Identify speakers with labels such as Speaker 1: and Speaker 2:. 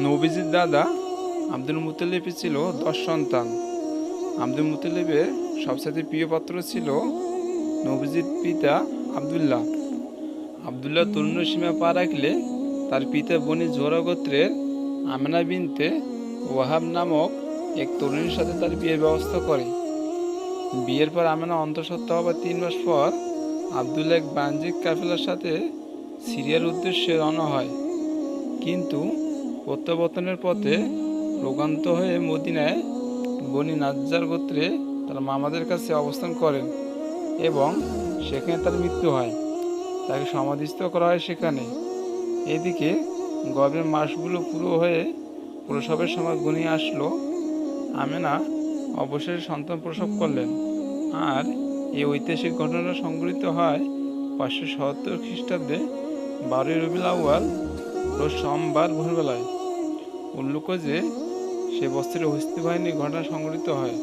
Speaker 1: নবীজির দাদা Abdul Muttalib ছিল 10 সন্তান। আব্দুল মুত্তালিবের সবচেয়ে প্রিয় পাত্র ছিল নবীজির পিতা আবদুল্লাহ। আবদুল্লাহ তরুণ সীমা পা রাখলে তার পিতা বনি জোহরা গোত্রের আমেনা বিনতে ওয়াহাব নামক এক তরুণীর সাথে তার বিয়ের ব্যবস্থা করে। বিয়ের পর আমেনা অন্তঃসত্ত্বা হবার 3 মাস পর আবদুল্লাহ এক বাণিজ্যিক কাফেলার সাথে সিরিয়ার উদ্দেশ্যে রওনা হয়, কিন্তু প্রত্যাবর্তনের পথে প্রোগান্ত হয়ে মদিনায় বনি নাজ্জার গোত্রে তার মামাদের কাছে অবস্থান করেন এবং সেখানে তার মৃত্যু হয়। তাকে সমাধিস্থ করা হয় সেখানে। এদিকে গর্ভের মাসগুলো পুরো হয়ে প্রসবের সময় ঘনিয়ে আসলো। আমেনা অবশেষে সন্তান প্রসব করলেন, আর এই ঐতিহাসিক ঘটনা সংঘটিত হয় 577 খ্রিস্টাব্দে 12 রবিউল আউয়াল রোজ সোমবার ভোরবেলায়। উল্লেখ্য যে সে বছরে হস্তি বাহিনীর ঘটনা সংঘটিত হয়।